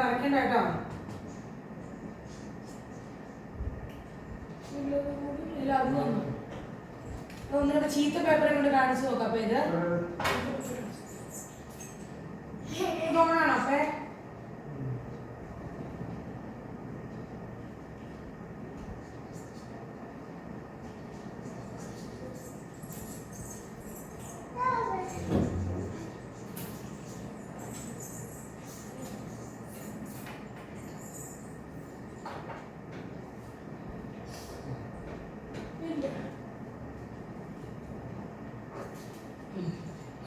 നടക്കണ്ടോ ഒന്നുകൂടെ ചീത്ത പേപ്പറെ കൊണ്ട് കാണിച്ചു നോക്കാം. അപ്പൊ ഇത് ഓണാണോ അപ്പേ?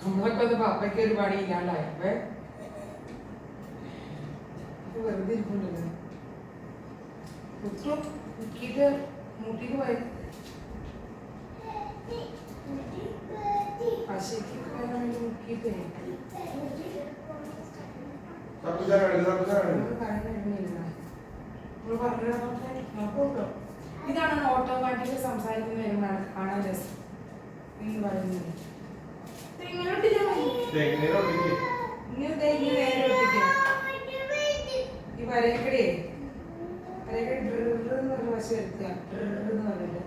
നമ്മളൊക്കെ ഒന്ന് പപ്പയ്ക്ക് ഒരു പണി ഇല്ലാണ്ടായപ്പേ വെറുതെ ഇരിക്കുന്നുണ്ടല്ലോ. കുത്തും മുക്കിയിട്ട് മുട്ടിക്ക് പോയി പശയ്ക്ക് പോയാൽ വേണ്ടി മുക്കിയിട്ടേ ഇതാണ് ഓട്ടോമാറ്റിക് സംസാരിക്കുന്ന വരുമ്പോഴാണ് കാണാൻ രസം എന്ന് പറയുന്നത്. ഈ വരക്കടേ ഡ്രിന്ന് പറഞ്ഞ വശ എടുക്കുക. ഡ്രിന്ന് പറഞ്ഞില്ല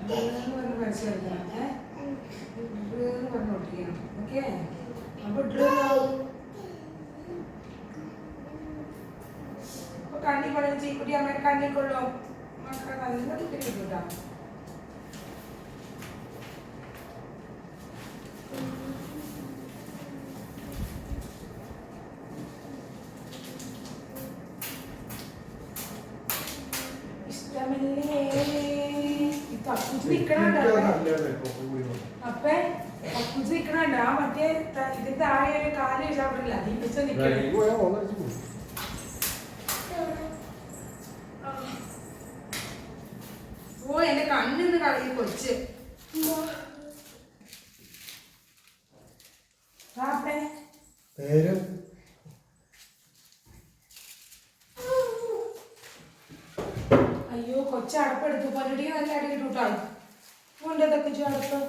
ഡ്രിന്ന് പറഞ്ഞ വശ എടുക്കണം. ഡ്രിന്ന് പറഞ്ഞ് ഒട്ടിക്കണം. ഓക്കെ അപ്പൊ ഡ്രിന്നാവും. അപ്പൊ കണ്ണിക്കൊള്ളു ചീക്കുട്ടി അമ്മയുടെ കണ്ണിക്കൊള്ളു മക്കൾ നല്ല കുട്ടി കിട്ടൂട്ടാ. അപ്പേ കക്കൂസ് നിക്കണണ്ട മറ്റേ ഇതിന്റെ താഴെ ഒരു കാല് ചവിട്ടില്ല. ഓ എന്റെ കണ്ണിന്ന് കളി കൊച്ച്. അയ്യോ കൊച്ച അടപ്പെടുത്തു പൊന്നടി നല്ല അടി കിട്ടൂട്ടാണ് മോൻ്റെ തക്കിച്ചു അടപ്പ്.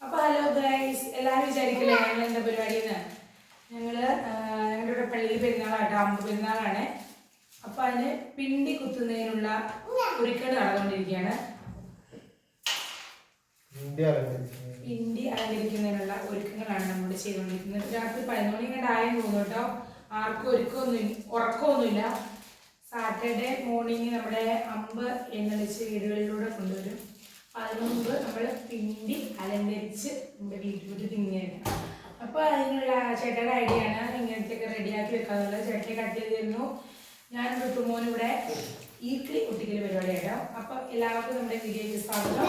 അപ്പൊ ഹലോ ഗൈസ്, എല്ലാവരും വിചാരിക്കില്ലേ ഞങ്ങൾ എന്താ പരിപാടിയെന്ന്? ഞങ്ങള് ഞങ്ങളുടെ ഇവിടെ പള്ളിയിൽ പെരുന്നാളാട്ടോ, അമ്പ് പെരുന്നാളാണ്. അപ്പൊ അതിന് പിണ്ടി കുത്തുന്നതിനുള്ള ഒരുക്കങ്ങൾ നടന്നുകൊണ്ടിരിക്കുകയാണ്. പിണ്ടി അലങ്കരിക്കുന്നതിനുള്ള ഒരുക്കങ്ങളാണ് നമ്മൾ ചെയ്തുകൊണ്ടിരിക്കുന്നത്. രാത്രി 11 മണി കണ്ട് ആയെന്ന് തോന്നുന്നു കേട്ടോ. ആർക്കും ഉറക്കമൊന്നുമില്ല. സാറ്റർഡേ മോർണിംഗ് നമ്മുടെ അമ്പ് എണ്ണടിച്ച് വീടുകളിലൂടെ കൊണ്ടുവരും. അതിനു മുമ്പ് നമ്മൾ പിണ്ടി അലങ്കരിച്ച് നമ്മുടെ വീട്ടിൽ തിങ്ങുകയാണ്. അപ്പോൾ അതിനുള്ള ചേട്ടയുടെ ഐഡിയ ആണ് ഇങ്ങനത്തെയൊക്കെ റെഡിയാക്കി വെക്കാന്നുള്ളത്. ചേട്ടനെ കട്ട് ചെയ്ത് തരുന്നു. ഞാൻ ഋതുമോൻ ഇവിടെ ഈർക്കിളി ഒട്ടിക്കൽ പരിപാടിയായിട്ടോ. അപ്പോൾ എല്ലാവർക്കും നമ്മുടെ വീഡിയോയ്ക്ക് സ്വാഗതം.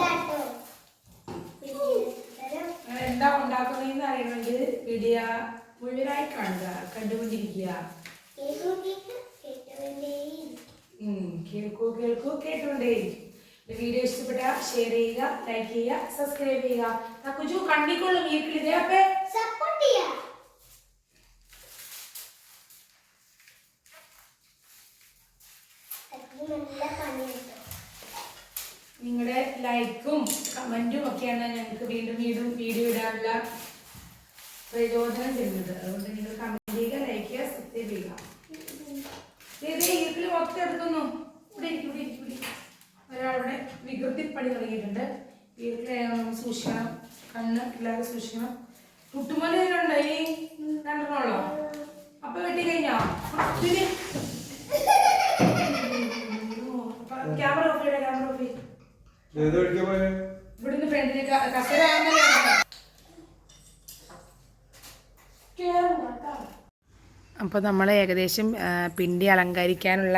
അങ്ങനെ എന്താ ഉണ്ടാക്കുന്നതെന്ന് അറിയണമെങ്കിൽ വീഡിയോ മുഴുവനായി കാണുക, കണ്ടുകൊണ്ടിരിക്കുക. കേൾക്കൂ കേട്ടുകൊണ്ടേയിരിക്കും. വീഡിയോ ഇഷ്ടപ്പെട്ട ഷെയർ ചെയ്യുക, ലൈക്ക് ചെയ്യുക, സബ്സ്ക്രൈബ് ചെയ്യുക. തക്കുജു കണ്ണിക്കൊള്ളും ഈർക്കിളി അപ്പേ സപ്പോർട്ട് ചെയ്യുക. നിങ്ങളുടെ ലൈക്കും കമന്റും ഒക്കെയാണ് ഞങ്ങൾക്ക് വീണ്ടും വീഡിയോ ഇടാനുള്ള പ്രചോദനം തരുന്നത്. അതുകൊണ്ട് നിങ്ങൾ കമന്റ് ചെയ്യുക, ലൈക്ക് ചെയ്യുക, സബ്സ്ക്രൈബ് ചെയ്യുക. ഈർക്കിളി മൊത്തം എടുക്കുന്നു. ഇവിടെ ഒരാളിവിടെ വികൃതിപ്പണി തുടങ്ങിയിട്ടുണ്ട്. ഈർക്കിളി സൂക്ഷിക്കണം, കണ്ണ് എല്ലാവരും സൂക്ഷിക്കണം. കുട്ടുമോനുണ്ടോ ഈ രണ്ടെണ്ണമുള്ളോ? അപ്പൊ വെട്ടി കഴിഞ്ഞോ? ക്യാമറ ഓഫ് ചെയ്യണം, ക്യാമറ ഓഫ് ചെയ്യും. ഇവിടുന്ന് ഫ്രണ്ടിലേക്ക് കസര അപ്പോൾ നമ്മൾ ഏകദേശം പിണ്ടി അലങ്കരിക്കാനുള്ള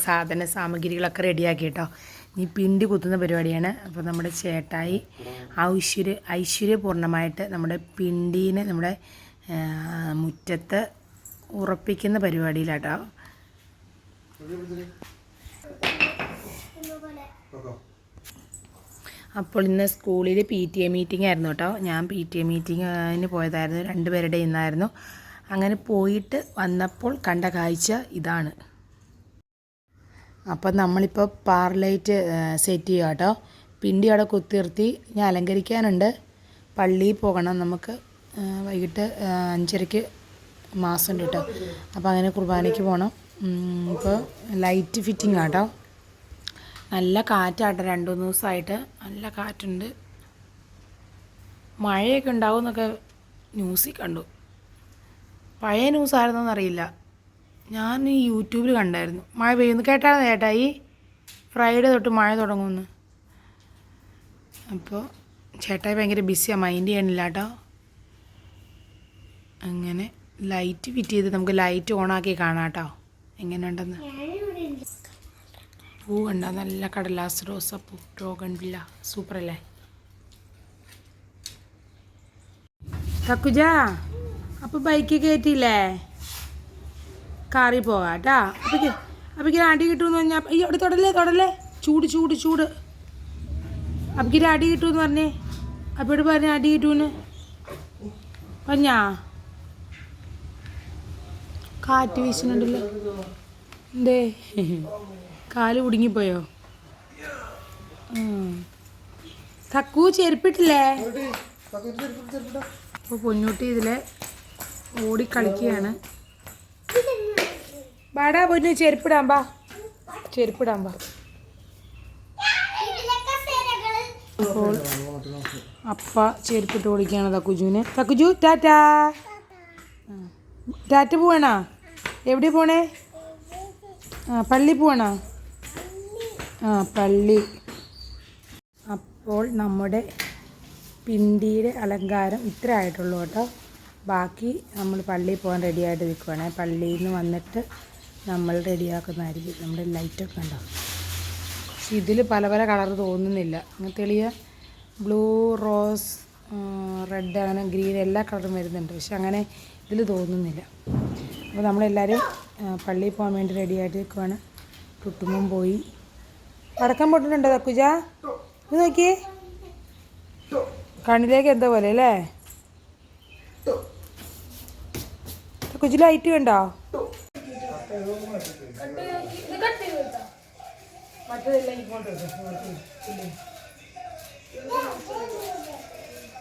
സാധന സാമഗ്രികളൊക്കെ റെഡിയാക്കി കേട്ടോ. ഇനി പിണ്ടി കുത്തുന്ന പരിപാടിയാണ്. അപ്പോൾ നമ്മുടെ ചേട്ടായി ഐശ്വര്യപൂർണ്ണമായിട്ട് നമ്മുടെ പിണ്ടീനെ നമ്മുടെ മുറ്റത്ത് ഉറപ്പിക്കുന്ന പരിപാടിയിലാട്ടോ. അപ്പോൾ ഇന്ന് സ്കൂളിൽ PTA മീറ്റിംഗ് ആയിരുന്നു കേട്ടോ. ഞാൻ PTA മീറ്റിങ്ങിന് പോയതായിരുന്നു, 2 പേരുടെ ഇന്നായിരുന്നു. അങ്ങനെ പോയിട്ട് വന്നപ്പോൾ കണ്ട കാഴ്ച ഇതാണ്. അപ്പം നമ്മളിപ്പോൾ പാർലൈറ്റ് സെറ്റ് ചെയ്യുക കേട്ടോ. പിണ്ടി അവിടെ കുത്തിർത്തി ഞാൻ അലങ്കരിക്കാനുണ്ട്. പള്ളിയിൽ പോകണം നമുക്ക്, വൈകിട്ട് 5:30 മാസം കേട്ടോ. അപ്പോൾ അങ്ങനെ കുർബാനയ്ക്ക് പോകണം. ഇപ്പോൾ ലൈറ്റ് ഫിറ്റിംഗ് ആട്ടോ. നല്ല കാറ്റാട്ടോ, 2-3 ദിവസമായിട്ട് നല്ല കാറ്റുണ്ട്. മഴയൊക്കെ ഉണ്ടാവും എന്നൊക്കെ ന്യൂസിൽ കണ്ടു. പഴയ ന്യൂസായിരുന്നോന്നറിയില്ല, ഞാൻ യൂട്യൂബിൽ കണ്ടായിരുന്നു. മഴ പെയ്യുന്നു കേട്ടായിരുന്നു ചേട്ടാ, ഈ ഫ്രൈഡേ തൊട്ട് മഴ തുടങ്ങുമെന്ന്. അപ്പോൾ ചേട്ടായി ഭയങ്കര ബിസിയാണ്, മൈൻഡ് ചെയ്യണില്ല കേട്ടോ. അങ്ങനെ ലൈറ്റ് ഫിറ്റ് ചെയ്ത് നമുക്ക് ലൈറ്റ് ഓണാക്കി കാണാം കേട്ടോ എങ്ങനെയുണ്ടെന്ന്. പൂ കണ്ട, നല്ല കടലാസ് റോസപ്പൂ, ഡ്രോഗൺ വില്ല, സൂപ്പറല്ലേ. തക്കുജ അപ്പോൾ ബൈക്ക് കയറ്റിയില്ലേ, കാറിൽ പോകാം കേട്ടാ. അപ്പക്ക് അടി കിട്ടുമെന്ന് പറഞ്ഞാൽ അയ്യോ അവിടെ തൊടല്ലേ, ചൂട് ചൂട് ചൂട്. അപ്പക്ക് അടി കിട്ടുമെന്ന് പറഞ്ഞേ, അപ്പോഴോട് പറഞ്ഞ അടി കിട്ടുമെന്ന് പറഞ്ഞാ. കാറ്റ് വീശുന്നുണ്ടല്ലോ, എന്തേ കാല് കുടുങ്ങിപ്പോയോ? തക്കു ചെരുപ്പിട്ടില്ലേ? അപ്പോൾ പൊന്നൂട്ടി ഇതിലെ ഓടിക്കളിക്കുകയാണ്. ബാടാ പൊന്നു ചെരുപ്പിടാൻ ബാ. അപ്പോൾ അപ്പ ചെരുപ്പിട്ട് ഓടിക്കുകയാണ് തക്കുജുവിന്. തക്കുജു ടാറ്റാ. ടാറ്റ പോവാണോ? എവിടെ പോണേ? പള്ളി പോവാണോ? പള്ളി. അപ്പോൾ നമ്മുടെ പിണ്ടിയുടെ അലങ്കാരം ഇത്ര ആയിട്ടുള്ളൂ കേട്ടോ. ബാക്കി നമ്മൾ പള്ളിയിൽ പോകാൻ റെഡിയായിട്ട് നിൽക്കുവാണേ. പള്ളിയിൽ നിന്ന് വന്നിട്ട് നമ്മൾ റെഡിയാക്കുന്നതായിരിക്കും. നമ്മുടെ ലൈറ്റൊക്കെ ഉണ്ടോ, പക്ഷെ ഇതിൽ പല പല കളർ തോന്നുന്നില്ല. തെളിയ ബ്ലൂ, റോസ്, റെഡ്, അങ്ങനെ ഗ്രീൻ എല്ലാ കളറും വരുന്നുണ്ട്, പക്ഷെ അങ്ങനെ ഇതിൽ തോന്നുന്നില്ല. അപ്പോൾ നമ്മളെല്ലാവരും പള്ളിയിൽ പോകാൻ വേണ്ടി റെഡിയായിട്ട് നിൽക്കുവാണ്. കുട്ടുമ്പം പോയി. പടക്കം പൊട്ടുന്നുണ്ടോ തക്കുജ? ഇത് നോക്കിയേ, കണ്ണിലേക്ക് എന്താ പോലെ അല്ലേ. തക്കുജി ലൈറ്റ് കണ്ടോ?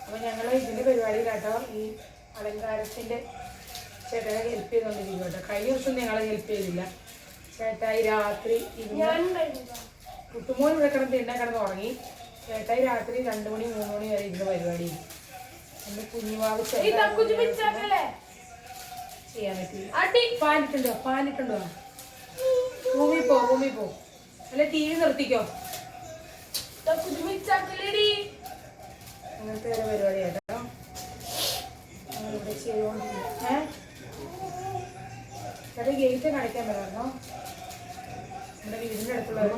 അപ്പോൾ ഞങ്ങൾ ഇതിൻ്റെ പരിപാടിയിലാട്ടോ, ഈ അലങ്കാരത്തിൻ്റെ ചേട്ടായി ഹെൽപ്പ് ചെയ്തുകൊണ്ടിരിക്കും കേട്ടോ. കഴിഞ്ഞ ദിവസം ഞങ്ങളെ ഹെൽപ്പ് ചെയ്തില്ല. ചേട്ടായി രാത്രി കുട്ടുമോൻ ഇവിടെ കിടന്ന് കിടന്ന് ഉറങ്ങി. ചേട്ടായി രാത്രി 2 മണി 3 മണി വരെ ഇതിൻ്റെ പരിപാടി. എൻ്റെ കുഞ്ഞുവാവ് ചെയ്യാൻ പറ്റില്ല. പാലിട്ടുണ്ടോ? റൂമിൽ പോ അല്ലെ TV നിർത്തിക്കോ. അങ്ങനത്തെ ഒരു പരിപാടി കേട്ടോ ഇവിടെ ചെയ്തുകൊണ്ടിരിക്കും. ചേട്ടാ ഗേറ്റ് കാണിക്കാൻ പറ്റാമോ? നമ്മുടെ വീടിൻ്റെ അടുത്തുള്ളവർ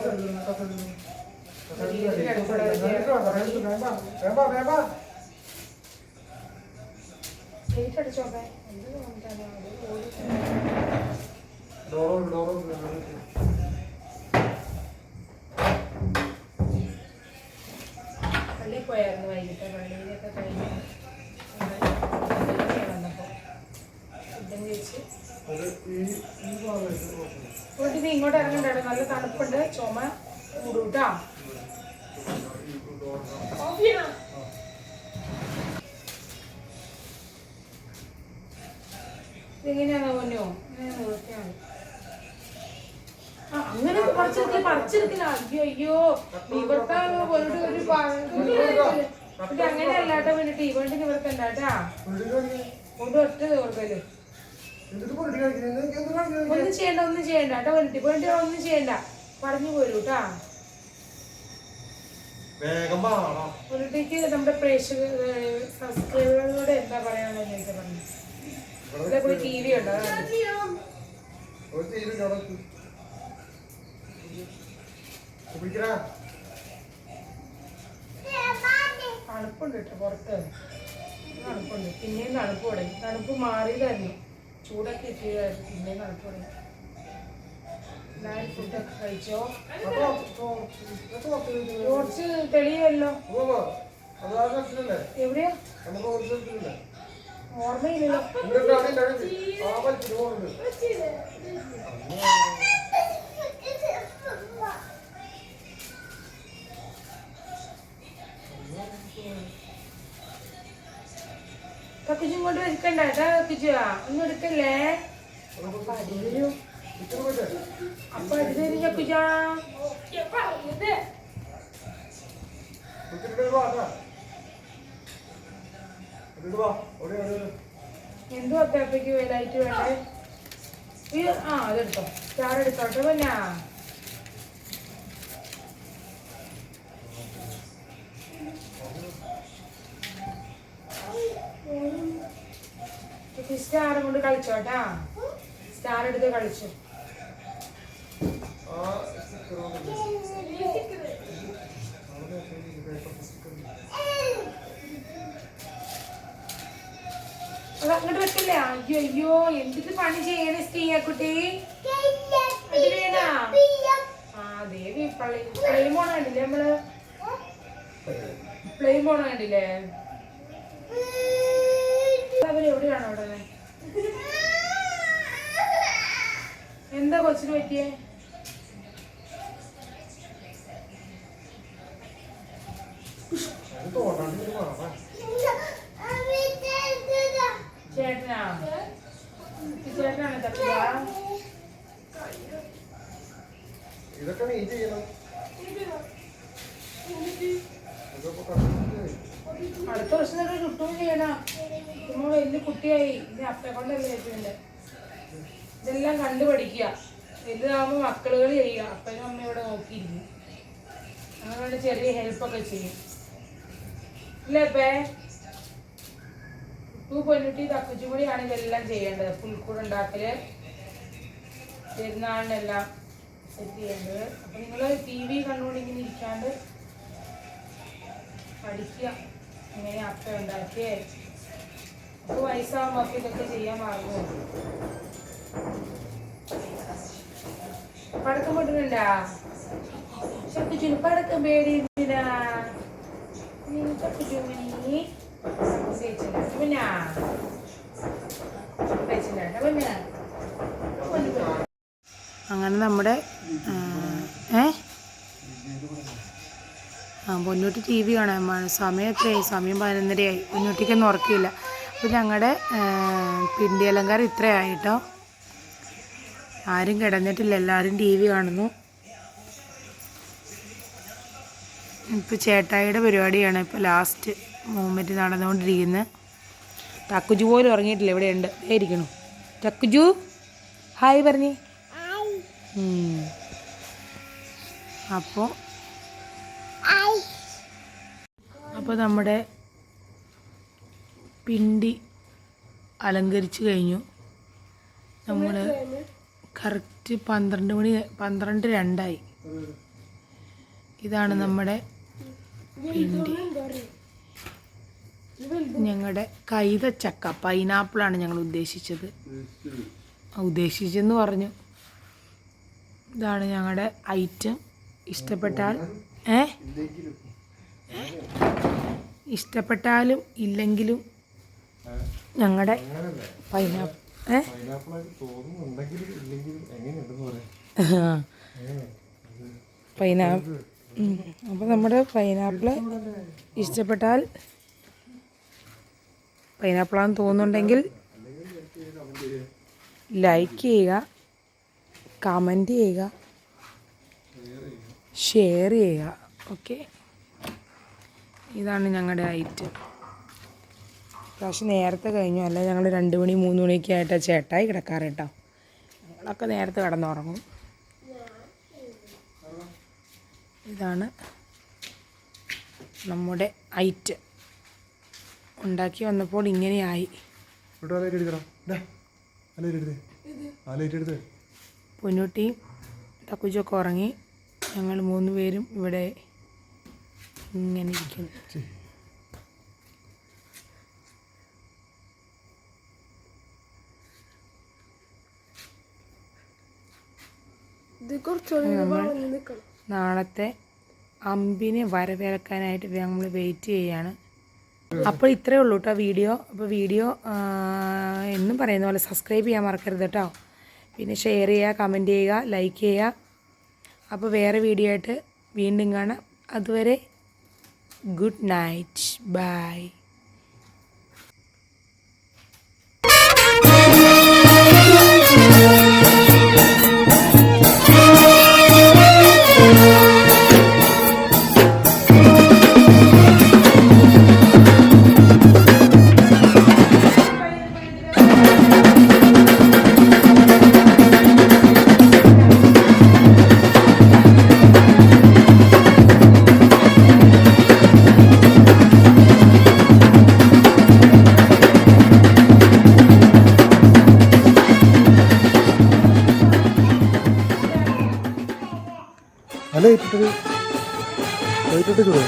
ഗേറ്റ് അടിച്ചോട്ടെ. പള്ളിയിൽ പോയായിരുന്നു വൈകിട്ട്. പള്ളിയിലൊക്കെ കഴിഞ്ഞ് വന്നപ്പോൾ ഫുഡും കഴിച്ച് വീട്ടിൽ ഇങ്ങോട്ട് ഇറങ്ങണ്ടാണ്. നല്ല തണുപ്പുണ്ട്, ചുമ കൂടൂട്ടാ. ഇതെങ്ങനെയാണോ പൊന്നോ? അങ്ങനെ പറിച്ചെടുക്കില്ല. അയ്യോ നിവർത്താൻ പോയിട്ട് ഒരു അങ്ങനെയല്ല കേട്ടോ. പിന്നെ ടീവണ്ടി നിവർത്തണ്ടാട്ടാ, കൊണ്ട് ഒറ്റ നിവർത്തല്. ഒന്നും ചെയ്യണ്ട കേട്ടോ. വേണ്ടി ഒന്നും ചെയ്യണ്ട, പറഞ്ഞു പോരൂ കേട്ടാ. പൊലിറ്റിക്ക് നമ്മുടെ സബ്സ്ക്രൈബറുകളോട് എന്താ പറയാനുള്ളത് നേരത്തെ പറഞ്ഞു. ഇവിടെ പോയി TV ഉണ്ടോ? തണുപ്പുണ്ട് കേട്ടോ പുറത്ത്, തണുപ്പുണ്ട്. പിന്നെയും തണുപ്പ് തുടങ്ങി. തണുപ്പ് മാറിയതായിരുന്നു, ചൂടൊക്കെ എത്തിയതായിരുന്നു, പിന്നെയും തണുപ്പ് തുടങ്ങി. എല്ലാവരും ഫുഡൊക്കെ കഴിച്ചോ? ടോർച്ച് തെളിയല്ലോ. എവിടെയാ ഓർമ്മയില്ലല്ലോ. കക്കുച്ചു ഇങ്ങോട്ട് എടുക്കണ്ട കേട്ടാ. കക്കുച്ചുവാ ഒന്നും എടുക്കല്ലേ. അപ്പൊ അടിതരും ചക്കുച്ചാ. എന്തോ അപ്പേപ്പയ്ക്ക് ലൈറ്റ് വേണ്ടേ? ആ അതെടുത്തോ. ചാറെടുത്തോട്ടെ പിന്നെ. സ്റ്റാർ കൊണ്ട് കളിച്ചോട്ടാ. സ്റ്റാർ എടുത്ത് കളിച്ചു. അത് അങ്ങോട്ട് വെക്കില്ല. അയ്യോ അയ്യോ എന്തിട്ട് പണി ചെയ്യണേ സ്ത്രീയാക്കുട്ടി. അത് വേണാ. ആ ദേവി പ്ലെയിൻ പോണ കണ്ടില്ലേ നമ്മള്? പ്ലെയിൻ പോണ കണ്ടില്ലേ? അവരെവിടെയാണോ അവിടെ? എന്താ കൊച്ചിന് പറ്റിയേ? ചേട്ടനാ ചേട്ടനാണ് തപ്പിയ. ഇതൊക്കെ നീ ചെയ്യണം. അടുത്ത വർഷം തന്നെ ചുട്ടും ചെയ്യണം. നമ്മൾ വലിയ കുട്ടിയായി. ഇനി അപ്പെ കൊണ്ടല്ലേ ഏറ്റവും. ഇതെല്ലാം കണ്ടുപഠിക്കുക. വലുതാകുമ്പോൾ മക്കളുകൾ ചെയ്യുക. അപ്പനും അമ്മ ഇവിടെ നോക്കിയിരിക്കും. അങ്ങനെ ചെറിയ ഹെൽപ്പൊക്കെ ചെയ്യും. ഇല്ലേ അപ്പേ? പൊന്നുട്ടി തക്കുച്ചും കൂടിയാണ് ഇതെല്ലാം ചെയ്യേണ്ടത്. പുൽക്കൂട് ഉണ്ടാക്കല്, പെരുന്നാളിനെല്ലാം സെറ്റ് ചെയ്യേണ്ടത്. അപ്പൊ നിങ്ങൾ TV കണ്ടുകൊണ്ട് ഇങ്ങനെ ഇരിക്കാണ്ട് പഠിക്കുക. ഇങ്ങനെ അപ്പ ഉണ്ടാക്കിയേ. അപ്പൊ വയസ്സാകുമ്പോ അപ്പൊ ഇതൊക്കെ ചെയ്യാൻ പാടുമോ? പടക്കം പൊട്ടുന്നുണ്ടാ? ചക്കുച്ചുന് പടക്കം പേടിയില്ല. ചക്കുച്ചുമണി അങ്ങനെ നമ്മുടെ പൊന്നൂട്ടി TV കാണാൻ സമയം എത്രയായി? സമയം 11:30ആയി. പൊന്നൂട്ടിക്കൊന്നും ഉറക്കില്ല. അപ്പോൾ ഞങ്ങളുടെ പിണ്ടി അലങ്കാരം ഇത്രയായിട്ടോ. ആരും കിടന്നിട്ടില്ല. എല്ലാവരും TV കാണുന്നു. ഇപ്പോൾ ചേട്ടായിയുടെ പരിപാടിയാണ് ഇപ്പോൾ ലാസ്റ്റ് മൂമെൻറ്റ് നടന്നുകൊണ്ടിരിക്കുന്നത്. തക്കുജു പോലും ഉറങ്ങിയിട്ടില്ല. ഇവിടെ ഉണ്ട് ഇരിക്കണു. തക്കുജു ഹായ് പറഞ്ഞേ. അപ്പോൾ നമ്മുടെ പിണ്ടി അലങ്കരിച്ച് കഴിഞ്ഞു. നമ്മൾ കറക്റ്റ് 12:02 ഇതാണ് നമ്മുടെ പിണ്ടി. ഞങ്ങളുടെ കൈതച്ചക്ക പൈനാപ്പിളാണ് ഞങ്ങൾ ഉദ്ദേശിച്ചെന്ന് പറഞ്ഞു. ഇതാണ് ഞങ്ങളുടെ ഐറ്റം. ഇഷ്ടപ്പെട്ടാലും ഇല്ലെങ്കിലും ഞങ്ങളുടെ പൈനാപ്പിൾ അപ്പോൾ നമ്മുടെ പൈനാപ്പിൾ ഇഷ്ടപ്പെട്ടാൽ പൈനാപ്പിളാന്ന് തോന്നുന്നുണ്ടെങ്കിൽ ലൈക്ക് ചെയ്യുക, കമൻറ്റ് ചെയ്യുക, ഷെയർ ചെയ്യുക. ഓക്കെ, ഇതാണ് ഞങ്ങളുടെ ഐറ്റം. പ്രാവശ്യം നേരത്തെ കഴിഞ്ഞു. അല്ല ഞങ്ങൾ 2 മണി 3 മണിയൊക്കെ ആയിട്ടാണ് ചേട്ടായി കിടക്കാറ് കേട്ടോ. ഞങ്ങളൊക്കെ നേരത്തെ കിടന്നുറങ്ങും. ഇതാണ് നമ്മുടെ ഐറ്റം. ഉണ്ടാക്കി വന്നപ്പോൾ ഇങ്ങനെയായി. പൊന്നൂട്ടിയും തക്കുച്ചൊക്കെ ഉറങ്ങി. ഞങ്ങൾ 3 പേരും ഇവിടെ ഇങ്ങനെ ഇരിക്കുന്നു. ഇത് നാളത്തെ അമ്പിനെ വരവേൽക്കാനായിട്ട് നമ്മൾ വെയിറ്റ് ചെയ്യാണ്. അപ്പോൾ ഇത്രയേ ഉള്ളൂ കേട്ടോ വീഡിയോ. അപ്പോൾ വീഡിയോ എന്നും പറയുന്ന പോലെ സബ്സ്ക്രൈബ് ചെയ്യാൻ മറക്കരുത് കേട്ടോ. പിന്നെ ഷെയർ ചെയ്യുക, കമൻറ്റ് ചെയ്യുക, ലൈക്ക് ചെയ്യുക. അപ്പോൾ വേറെ വീഡിയോ ആയിട്ട് വീണ്ടും കാണാം. അതുവരെ ഗുഡ് നൈറ്റ്, ബൈ. അല്ല ഇട്ടിട്ട് ചൂട്